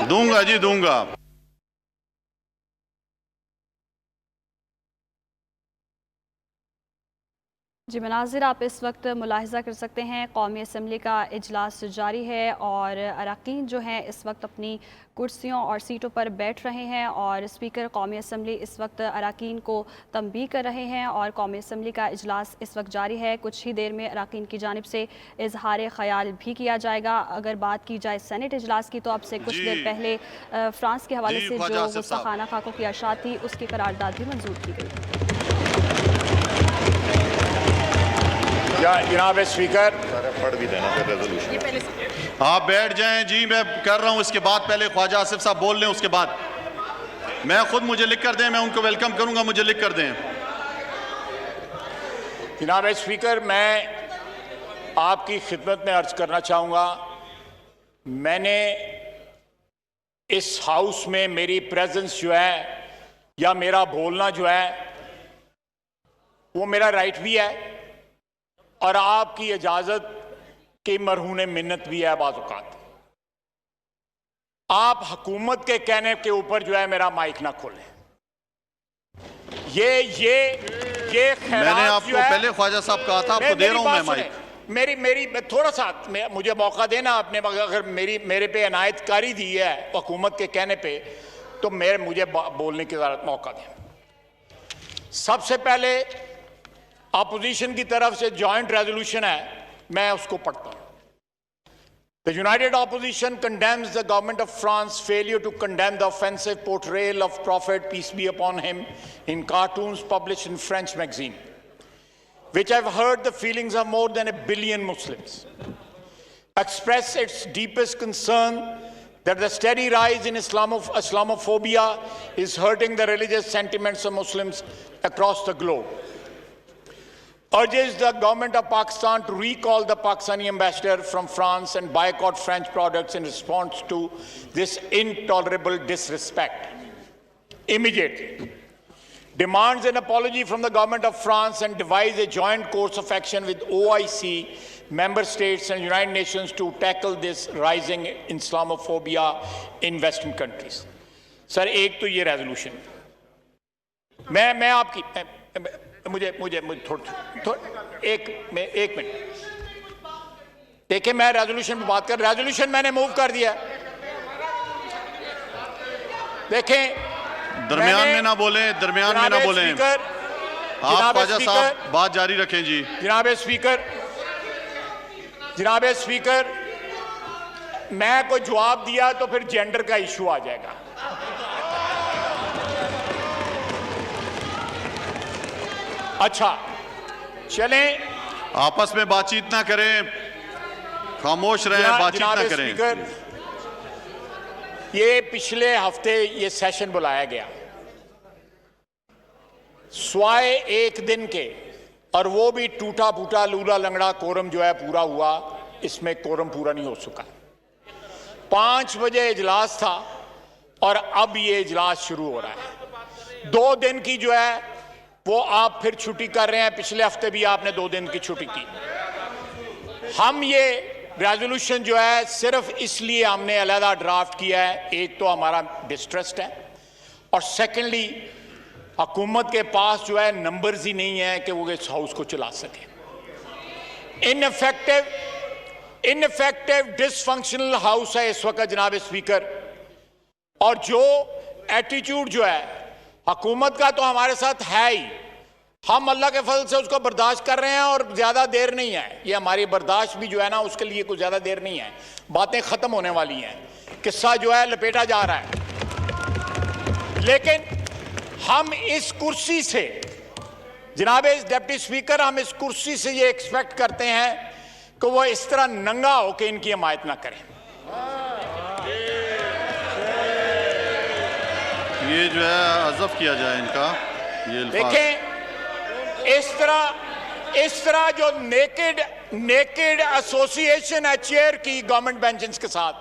दूंगा जी, दूंगा। जी मनाजिर आप इस वक्त मुलाहिज़ा कर सकते हैं कौमी असम्बली का इजलास जारी है और अरकान जो हैं इस वक्त अपनी कुर्सियों और सीटों पर बैठ रहे हैं और स्पीकर कौमी असम्बली इस वक्त अरकान को तंबीह कर रहे हैं और कौमी असम्बली का इजलास इस वक्त जारी है। कुछ ही देर में अरकान की जानिब से इजहार ख्याल भी किया जाएगा। अगर बात की जाए सेनेट इजलास की तो अब से कुछ देर पहले फ्रांस के हवाले से जो गुस्ताखाना खाकों की अशात थी उसकी करारदाद भी मंजूर की गई। जनाब स्पीकर, पढ़ भी देना फिर रेजोल्यूशन। आप बैठ जाएं जी, मैं कर रहा हूं। इसके बाद पहले ख्वाजा आसिफ साहब बोल लें, उसके बाद मैं खुद, मुझे लिख कर दें, मैं उनको वेलकम करूंगा, मुझे लिख कर दें। जनाब स्पीकर, मैं आपकी खिदमत में अर्ज करना चाहूँगा, मैंने इस हाउस में मेरी प्रेजेंस जो है या मेरा बोलना जो है वो मेरा राइट भी है और आपकी इजाज़त की मरहून मिन्नत भी है। बाज़ औक़ात आप हुकूमत के कहने के ऊपर जो है मेरा माइक ना खोलें। ये मैंने आपको पहले ख्वाजा साहब कहा था, आपको दे रहा हूं मैं माइक। मेरी थोड़ा सा मुझे मौका देना आपने, अगर मेरे पे अनायतकारी दी है हुकूमत के कहने पे तो मुझे बोलने की मौका दें। सबसे पहले अपोजिशन की तरफ से जॉइंट रेजोल्यूशन है, मैं उसको पढ़ता हूं। The United Opposition condemns the government of France's failure to condemn the offensive portrayal of Prophet, peace be upon him, in cartoons published in French magazine, which have hurt the feelings of more than 1 billion Muslims. Express its deepest concern that the steady rise in Islamophobia is hurting the religious sentiments of Muslims across the globe. Urges the government of Pakistan to recall the Pakistani ambassador from France and boycott French products in response to this intolerable disrespect. Immediately. Demands an apology from the government of France and devise a joint course of action with OIC, member states and United Nations to tackle this rising Islamophobia in Western countries. Sir, एक तो ये resolution मैं आपकी मुझे एक minute देखिए, मैं resolution पे बात कर, रेजोल्यूशन मैंने मूव कर दिया। देखें, दरमियान में ना बोले, दरमियान में ना बोले। आप ख्वाजा साहब बात जारी रखें जी। जनाब स्पीकर, मैं कोई जवाब दिया तो फिर जेंडर का इशू आ जाएगा। अच्छा, चलें, आपस में बातचीत ना करें, खामोश रहें, बातचीत ना करें। स्पीकर, ये पिछले हफ्ते ये सेशन बुलाया गया स्वाए एक दिन के, और वो भी टूटा फूटा लूला लंगड़ा कोरम जो है पूरा हुआ, इसमें कोरम पूरा नहीं हो सका। 5 बजे इजलास था और अब ये इजलास शुरू हो रहा है। 2 दिन की जो है वो आप फिर छुट्टी कर रहे हैं। पिछले हफ्ते भी आपने 2 दिन की छुट्टी की। हम ये रेजोल्यूशन जो है सिर्फ इसलिए हमने अलहदा ड्राफ्ट किया है, एक तो हमारा डिस्ट्रस्ट है और सेकेंडली हुकूमत के पास जो है नंबर्स ही नहीं है कि वो इस हाउस को चला सके। इनफेक्टिव डिसफंक्शनल हाउस है इस वक्त जनाब स्पीकर, और जो एटीट्यूड जो है हुकूमत का तो हमारे साथ है ही, हम अल्लाह के फजल से उसको बर्दाश्त कर रहे हैं और ज्यादा देर नहीं है। ये हमारी बर्दाश्त भी जो है ना, उसके लिए कुछ ज्यादा देर नहीं है, बातें खत्म होने वाली हैं, किस्सा जो है लपेटा जा रहा है। लेकिन हम इस कुर्सी से जनाब डिप्टी स्पीकर, हम इस कुर्सी से ये एक्सपेक्ट करते हैं कि वो इस तरह नंगा होकर इनकी हिमायत ना करें। ये जो है अज़फ किया जाए इनका, ये देखें, इस तरह जो नेकेड एसोसिएशन है चेयर की गवर्नमेंट बेंचेस के साथ,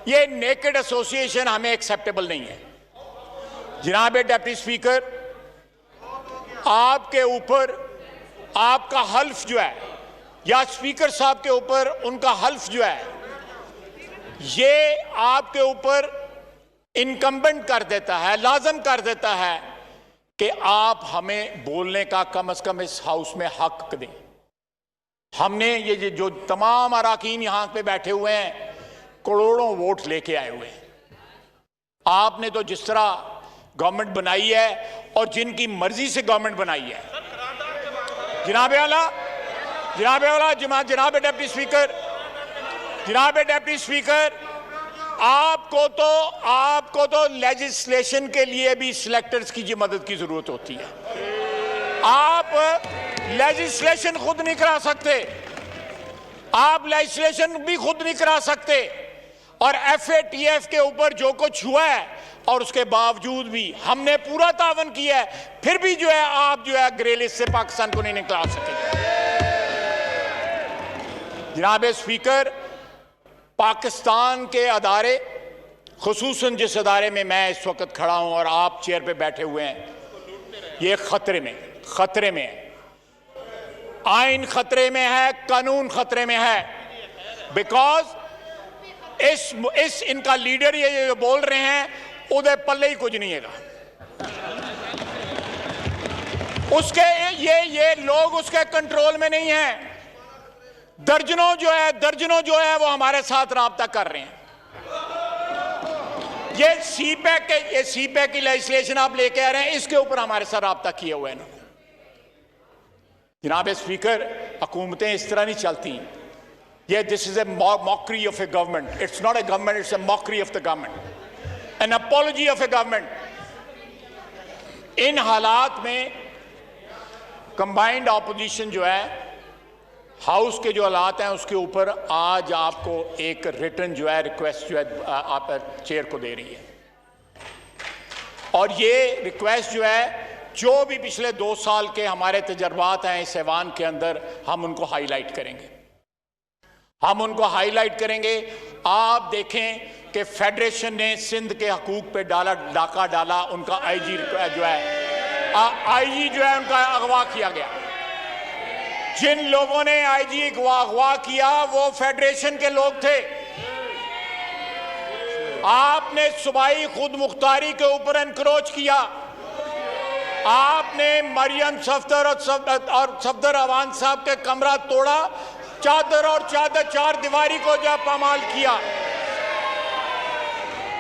ये नेकेड एसोसिएशन हमें एक्सेप्टेबल नहीं है। जनाब डिप्टी स्पीकर, आपके ऊपर आपका हल्फ जो है या स्पीकर साहब के ऊपर उनका हल्फ जो है, ये आपके ऊपर इनकम्बेंट कर देता है, लाजम कर देता है कि आप हमें बोलने का कम से कम इस हाउस में हक दें। हमने ये जो तमाम अराकीन यहां पे बैठे हुए हैं, करोड़ों वोट लेके आए हुए हैं। आपने तो जिस तरह गवर्नमेंट बनाई है और जिनकी मर्जी से गवर्नमेंट बनाई है, जनाब आला, जनाब डिप्टी स्पीकर, आपको तो लेजिस्लेशन के लिए भी सिलेक्टर्स की मदद की जरूरत होती है। आप लेजिस्लेशन खुद नहीं करा सकते, आप लेजिस्लेशन भी खुद नहीं करा सकते, और FATF के ऊपर जो कुछ हुआ है और उसके बावजूद भी हमने पूरा तावन किया है, फिर भी जो है आप जो है ग्रे लिस्ट से पाकिस्तान को नहीं निकाल सके। जनाब स्पीकर, पाकिस्तान के अदारे, खुसूसन जिस अदारे में मैं इस वक्त खड़ा हूं और आप चेयर पे बैठे हुए हैं, ये खतरे में है। आइन खतरे में है, कानून खतरे में है, बिकॉज इस इनका लीडर ये जो बोल रहे हैं, उधर पल्ले ही कुछ नहीं है। उसके ये लोग उसके कंट्रोल में नहीं हैं। दर्जनों जो है वो हमारे साथ राब्ता कर रहे हैं। ये सीपैक की लेजिस्लेशन आप लेके आ रहे हैं, इसके ऊपर हमारे साथ राब्ता किया हुआ है ना। जनाब स्पीकर, हुकूमतें इस तरह नहीं चलती। This is a mockery of a government. It's not a government, it's a mockery of the government, an apology of a government. इन हालात में कंबाइंड ऑपोजिशन जो है, हाउस के जो हालात हैं, उसके ऊपर आज आपको एक रिटन जो है रिक्वेस्ट जो है आप चेयर को दे रही है। और ये रिक्वेस्ट जो है, जो भी पिछले 2 साल के हमारे तजर्बात हैं इस ऐवान के अंदर, हम उनको हाईलाइट करेंगे। आप देखें कि फेडरेशन ने सिंध के हकूक पे डाका डाला, उनका आईजी जो है उनका अगवा किया गया। जिन लोगों ने आईजी अगवा किया वो फेडरेशन के लोग थे। आपने सूबाई खुद मुख्तारी के ऊपर एनक्रोच किया। आपने मरियम सफदर और सफदर अवान साहब के कमरा तोड़ा, चार दीवारी को जब पामाल किया।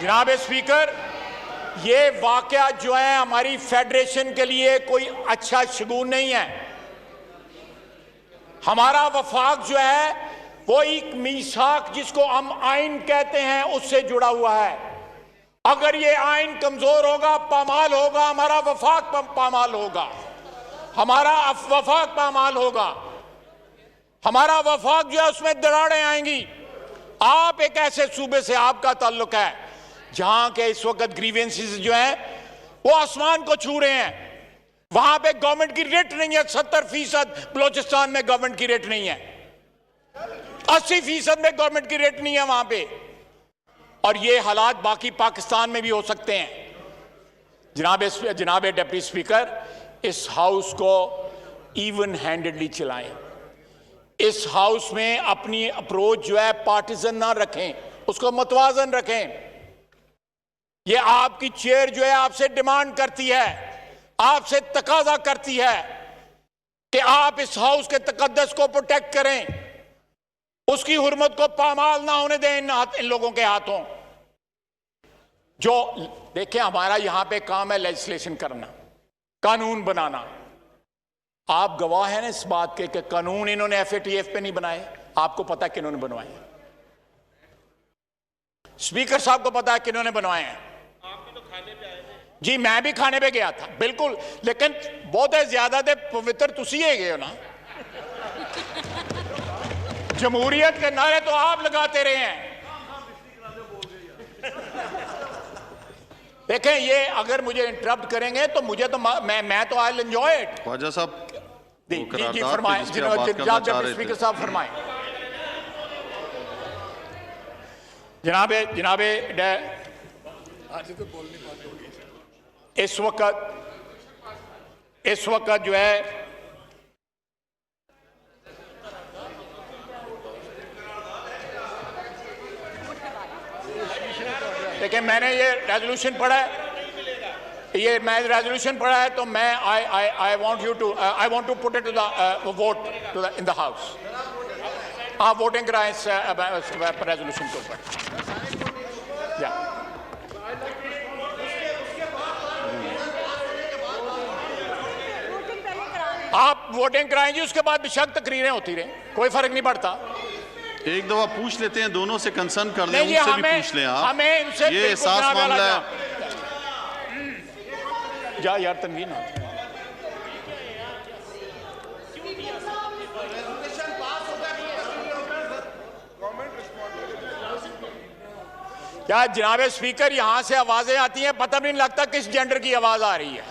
जनाब स्पीकर, ये वाकया जो है हमारी फेडरेशन के लिए कोई अच्छा शगुन नहीं है। हमारा वफाक जो है वो एक मीसाक, जिसको हम आइन कहते हैं, उससे जुड़ा हुआ है। अगर ये आइन कमजोर होगा, पामाल होगा, हमारा वफाक पामाल होगा, हमारा वफाक जो है उसमें दरारें आएंगी। आप एक ऐसे सूबे से आपका ताल्लुक है जहां के इस वक्त ग्रीवेंसेस जो हैं वो आसमान को छू रहे हैं। वहां पे गवर्नमेंट की रेट नहीं है। 70% बलोचिस्तान में गवर्नमेंट की रेट नहीं है, 80% में गवर्नमेंट की रेट नहीं है वहां पे। और ये हालात बाकी पाकिस्तान में भी हो सकते हैं। जनाब डिप्टी स्पीकर, इस हाउस को इवन हैंडेडली चलाएं। इस हाउस में अपनी अप्रोच जो है पार्टिजन ना रखें, उसको मतवाजन रखें। ये आपकी चेयर जो है आपसे डिमांड करती है, आपसे तकाजा करती है कि आप इस हाउस के तकद्दस को प्रोटेक्ट करें, उसकी हुर्मत को पामाल ना होने दें इन लोगों के हाथों। जो देखिए, हमारा यहां पे काम है लेजिस्लेशन करना, कानून बनाना। आप गवाह हैं ना इस बात के कि कानून इन्होंने FATF पे नहीं बनाए। आपको पता है कि इन्होंने बनवाए हैं। स्पीकर साहब को पता है कि इन्होंने बनवाए हैं। जी, मैं भी खाने पे गया था, बिल्कुल, लेकिन बहुत ज्यादा थे पवित्र तुसी है गए हो ना। जमहूरियत के नारे तो आप लगाते रहे हैं। देखें, ये अगर मुझे इंटरप्ट करेंगे तो मुझे तो मैं तो I will enjoy it. Khwaja साहब, जी फरमाएं, स्पीकर साहब फरमाएं। जनाबे इस वक्त जो है देखिए मैंने ये रेजोल्यूशन पढ़ा है, ये मैं रेजोल्यूशन पढ़ा है, तो मैं I want you to put it to the vote to the in the house. आप वोटिंग कराएं इस रेजोल्यूशन के ऊपर। या आप वोटिंग कराएं जी, उसके बाद बेशक तकरीरें होती रहें, कोई फर्क नहीं पड़ता। एक दफा पूछ लेते हैं, दोनों से कंसर्न कर लें, नहीं जी, उनसे भी पूछ लें आप। हमें इनसे ये बिल्कुल एहसास जनाब मामला है। जा यार तनवीन हो। क्या जनाब स्पीकर, यहां से आवाजें आती हैं, पता भी नहीं लगता किस जेंडर की आवाज आ रही है।